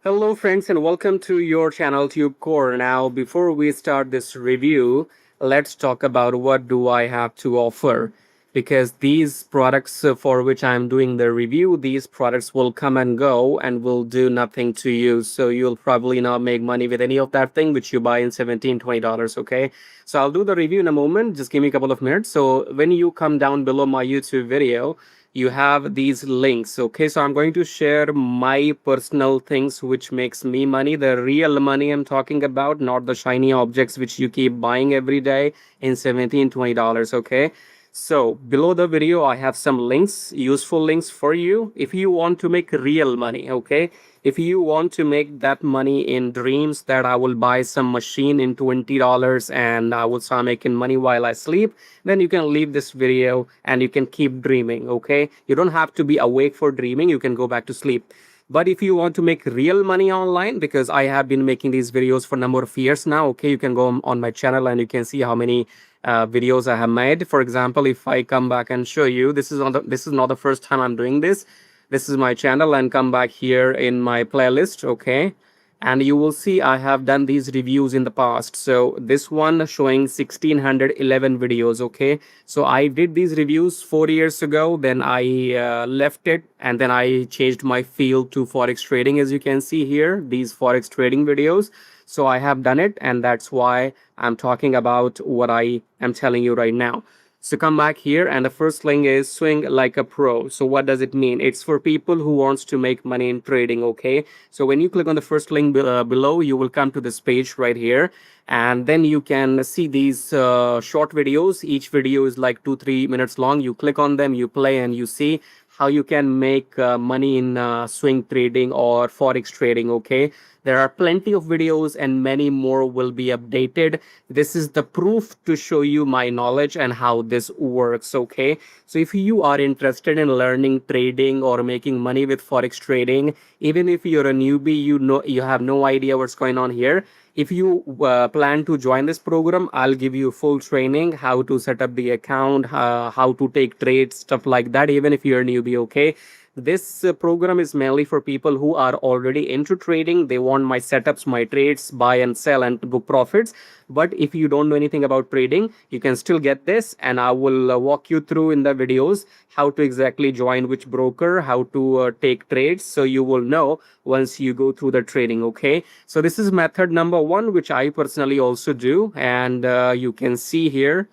Hello friends and welcome to your channel TubeCore. Now before we start this review, let's talk about what do I have to offer, because these products for which I'm doing the review, these products will come and go and will do nothing to you. So you'll probably not make money with any of that thing which you buy in $17-20, okay? So I'll do the review in a moment. Just give me a couple of minutes. So when you come down below my YouTube video, you have these links. Okay, so I'm going to share my personal things which makes me money, the real money I'm talking about, not the shiny objects which you keep buying every day in $17-20. Okay, so below the video I have some links, useful links for you if you want to make real money. Okay, if you want to make that money in dreams, that I will buy some machine in $20 and I will start making money while I sleep, then you can leave this video and you can keep dreaming. Okay, you don't have to be awake for dreaming, you can go back to sleep. But if you want to make real money online, because I have been making these videos for a number of years now, okay, you can go on my channel and you can see how many videos I have made. For example, if I come back and show you, this is not the first time I'm doing this. This is my channel, and come back here in my playlist, okay, and you will see I have done these reviews in the past. So this one showing 1611 videos. Okay, so I did these reviews 4 years ago, then I left it and then I changed my field to forex trading. As you can see here, these forex trading videos, so I have done it, and that's why I'm talking about what I am telling you right now. So come back here, and the first link is swing like a pro. So what does it mean? It's for people who wants to make money in trading. Okay, so when you click on the first link below, you will come to this page right here, and then you can see these short videos. Each video is like 2-3 minutes long. You click on them, you play, and you see how you can make money in swing trading or forex trading. Okay, there are plenty of videos and many more will be updated. This is the proof to show you my knowledge and how this works. Okay, so if you are interested in learning trading or making money with forex trading, even if you're a newbie, you have no idea what's going on here, if you plan to join this program, I'll give you full training, how to set up the account, how to take trades, stuff like that, even if you're a newbie. Okay, this program is mainly for people who are already into trading. They want my setups, my trades, buy and sell and book profits. But if you don't know anything about trading, you can still get this, and I will walk you through in the videos how to exactly join which broker, how to take trades, so you will know once you go through the trading. Okay, so this is method number one, which I personally also do, and you can see here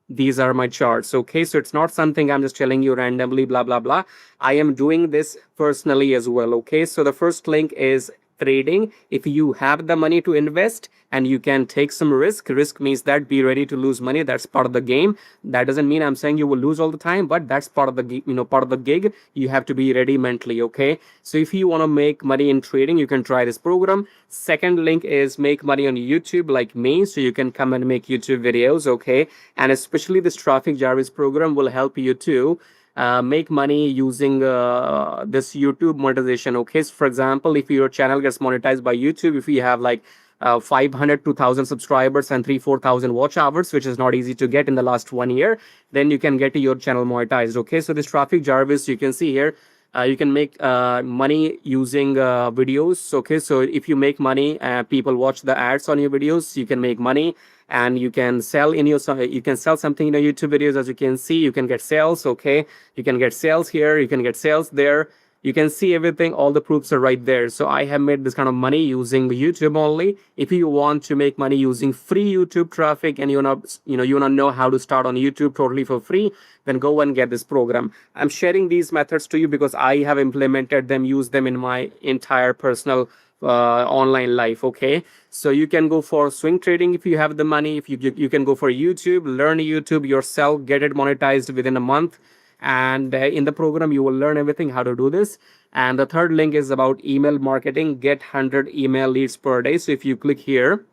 these are my charts. Okay, so it's not something I'm just telling you randomly, blah blah blah. I am doing this personally as well. Okay, so the first link is trading. If you have the money to invest and you can take some risk means that be ready to lose money. That's part of the game. That doesn't mean I'm saying you will lose all the time, but that's part of the part of the gig. You have to be ready mentally. Okay, so if you want to make money in trading, you can try this program. Second link is make money on YouTube like me, so you can come and make YouTube videos. Okay, and especially this traffic Jarvis program will help you to make money using this YouTube monetization. Okay, so for example, if your channel gets monetized by YouTube, if you have like 500 to 1000 subscribers and 3-4 thousand watch hours, which is not easy to get in the last 1 year, then you can get your channel monetized. Okay, so this traffic Jarvis, you can see here, you can make money using videos. Okay, so if you make money, people watch the ads on your videos, you can make money, and you can sell in your, you can sell something in your YouTube videos. As you can see, you can get sales. Okay, you can get sales here, you can get sales there. You can see everything, all the proofs are right there. So I have made this kind of money using YouTube only. If you want to make money using free YouTube traffic and you wanna know how to start on YouTube totally for free, then go and get this program. I'm sharing these methods to you because I have implemented them, used them in my entire personal online life. Okay, so you can go for swing trading if you have the money. If you can go for YouTube, learn YouTube yourself, get it monetized within a month, and in the program you will learn everything how to do this. And the third link is about email marketing, get 100 email leads per day. So if you click here,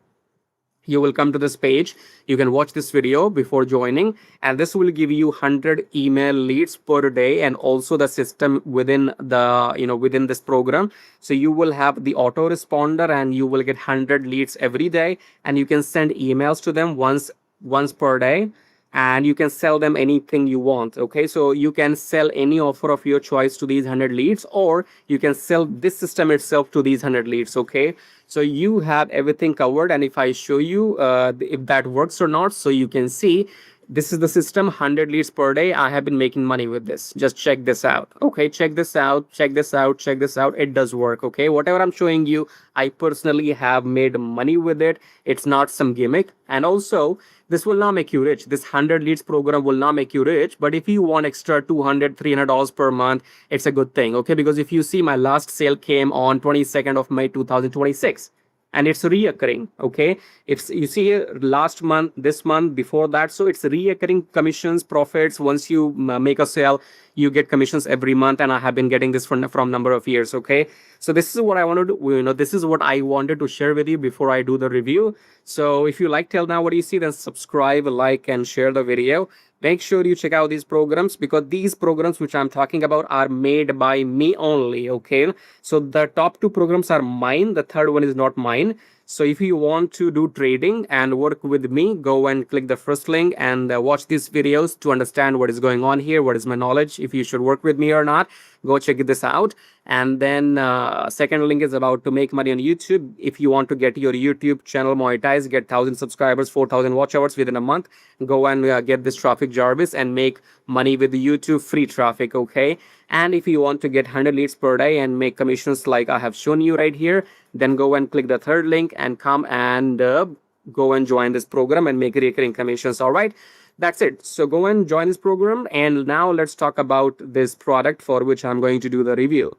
you will come to this page. You can watch this video before joining, and this will give you 100 email leads per day, and also the system within the within this program. So you will have the autoresponder and you will get 100 leads every day, and you can send emails to them once per day. and you can sell them anything you want. Okay, so you can sell any offer of your choice to these 100 leads, or you can sell this system itself to these 100 leads. Okay, so you have everything covered, and if I show you if that works or not, so you can see this is the system. 100 leads per day, I have been making money with this. Just check this out. Okay, check this out, check this out, check this out. It does work. Okay, whatever I'm showing you, I personally have made money with it. It's not some gimmick. And also, this will not make you rich. This 100 leads program will not make you rich, but if you want extra 200 $300 per month, it's a good thing. Okay, because if you see, my last sale came on 22nd of May 2026, and it's reoccurring. Okay, it's, you see here, last month, this month, before that, so it's reoccurring commissions, profits. Once you make a sale, you get commissions every month, and I have been getting this from number of years. Okay, so this is what I wanted to, this is what I wanted to share with you before I do the review. So if you like till now what you see, then subscribe, like, and share the video. Make sure you check out these programs, because these programs which I'm talking about are made by me only. Okay, so the top two programs are mine, the third one is not mine. So if you want to do trading and work with me, go and click the first link and watch these videos to understand what is going on here, what is my knowledge, if you should work with me or not. Go check this out. And then second link is about to make money on YouTube. If you want to get your YouTube channel monetized, get 1,000 subscribers, 4,000 watch hours within a month, go and get this traffic Jarvis and make money with the YouTube free traffic. Okay, and if you want to get 100 leads per day and make commissions like I have shown you right here, then go and click the third link and come and go and join this program and make recurring commissions. All right, that's it. So go and join this program. And now let's talk about this product for which I'm going to do the review.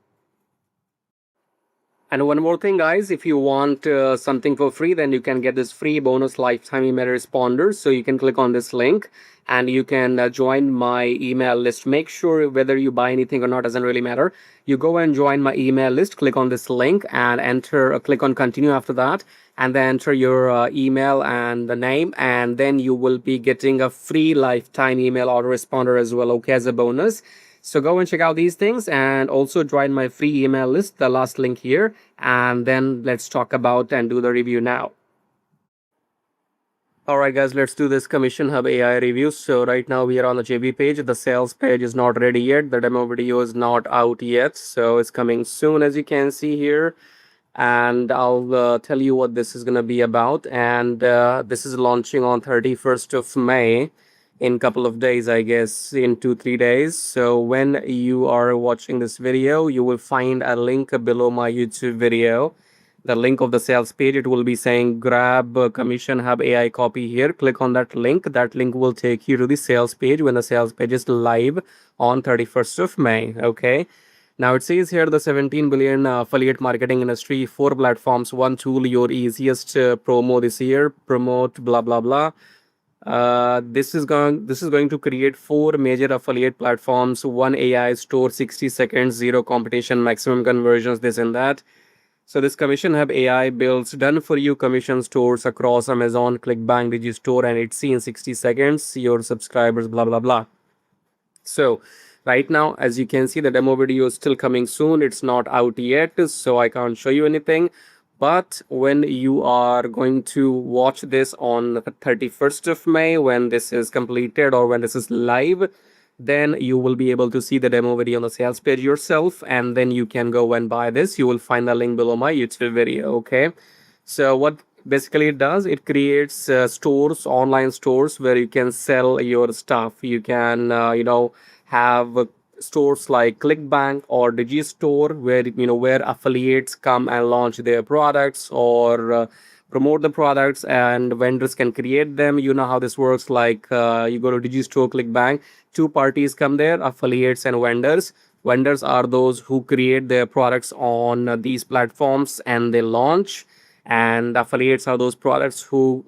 And one more thing, guys, if you want something for free, then you can get this free bonus lifetime email responders. So you can click on this link and you can join my email list. Make sure whether you buy anything or not doesn't really matter. You go and join my email list, click on this link and enter, click on continue after that, and then enter your email and the name, and then you will be getting a free lifetime email autoresponder as well, okay, as a bonus. So go and check out these things and also join my free email list, the last link here. And then let's talk about and do the review now. All right, guys, let's do this Commission Hub AI review. So right now we are on the JB page. The sales page is not ready yet. The demo video is not out yet. So it's coming soon, as you can see here. And I'll tell you what this is going to be about. And this is launching on 31st of May. In couple of days, I guess, in 2-3 days. So when you are watching this video, you will find a link below my YouTube video, the link of the sales page. It will be saying grab Commission Hub AI copy here. Click on that link. That link will take you to the sales page when the sales page is live on 31st of May. Okay, now it says here the 17 billion affiliate marketing industry, 4 platforms, 1 tool, your easiest promo this year, promote blah blah blah. This is going to create 4 major affiliate platforms, 1 AI store, 60 seconds, 0 competition, maximum conversions, this and that. So this Commission Hub AI builds done for you commission stores across Amazon, ClickBank, Digistore, and Etsy in 60 seconds. Your subscribers, blah blah blah. So right now, as you can see, the demo video is still coming soon. It's not out yet, so I can't show you anything. But when you are going to watch this on the 31st of May, when this is completed or when this is live, then you will be able to see the demo video on the sales page yourself, and then you can go and buy this. You will find the link below my YouTube video. Okay, so what basically it does, it creates stores, online stores, where you can sell your stuff. You can have stores like ClickBank or Digistore, where where affiliates come and launch their products or promote the products, and vendors can create them. You know how this works. Like you go to Digistore, ClickBank, 2 parties come there, affiliates and vendors. Vendors are those who create their products on these platforms and they launch, and affiliates are those products who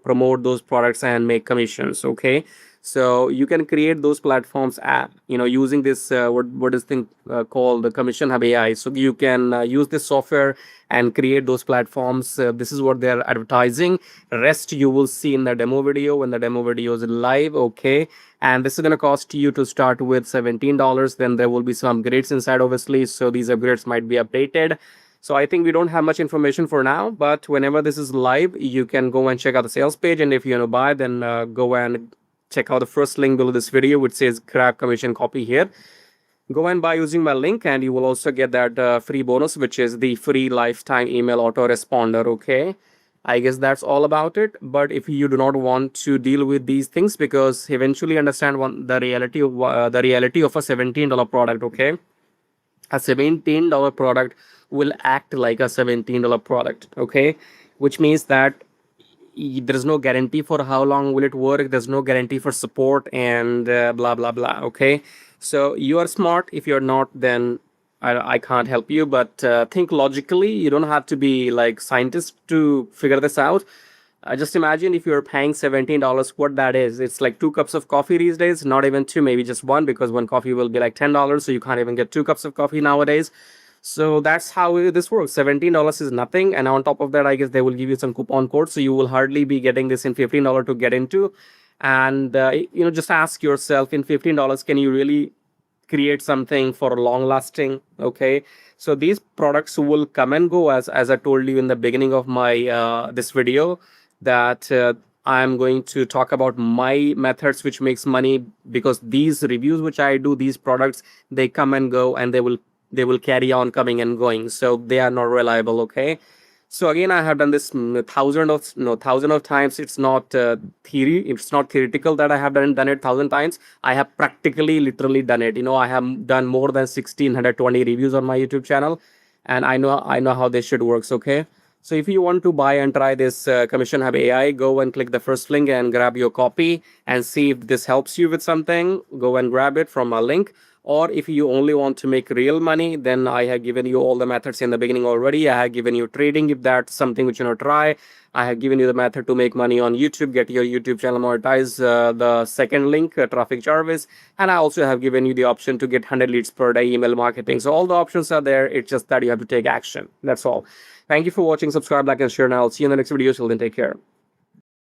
promote those products and make commissions. Okay, so you can create those platforms at using this what is thing called the Commission Hub AI. So you can use this software and create those platforms. This is what they're advertising. Rest you will see in the demo video when the demo video is live. Okay, and this is going to cost you to start with $17. Then there will be some upgrades inside, obviously, so these upgrades might be updated. So I think we don't have much information for now, but whenever this is live, you can go and check out the sales page, and if you want to buy, then go and check out the first link below this video, which says grab commission copy here. Go and buy using my link, and you will also get that free bonus, which is the free lifetime email autoresponder. Okay, I guess that's all about it. But if you do not want to deal with these things, because eventually understand the reality of a $17 product. Okay, a $17 product will act like a $17 product. Okay, which means that there's no guarantee for how long will it work, there's no guarantee for support, and blah blah blah. Okay, so you are smart. If you're not, then I can't help you, but think logically. You don't have to be like scientists to figure this out. Just imagine if you're paying $17, what that is. It's like 2 cups of coffee these days, not even two, maybe just one, because one coffee will be like $10, so you can't even get 2 cups of coffee nowadays. So that's how this works. $17 is nothing, and on top of that, I guess they will give you some coupon code, so you will hardly be getting this in $15 to get into. And just ask yourself, in $15, can you really create something for long lasting? Okay, so these products will come and go, as I told you in the beginning of my this video, that I'm going to talk about my methods which makes money, because these reviews which I do, these products, they come and go, and they will carry on coming and going, so they are not reliable. Okay, so again, I have done this thousand of times. It's not theory. It's not theoretical that I have done it 1,000 times. I have practically, literally done it. I have done more than 1,620 reviews on my YouTube channel, and I know how this shit works. Okay, so if you want to buy and try this Commission Hub AI, go and click the first link and grab your copy and see if this helps you with something. Go and grab it from a link. Or if you only want to make real money, then I have given you all the methods in the beginning already. I have given you trading, if that's something which you want to try. I have given you the method to make money on YouTube, get your YouTube channel monetized, the second link, Traffic Jarvis. And I also have given you the option to get 100 leads per day email marketing. So all the options are there. It's just that you have to take action. That's all. Thank you for watching. Subscribe, like, and share. And I'll see you in the next video. Till then, take care.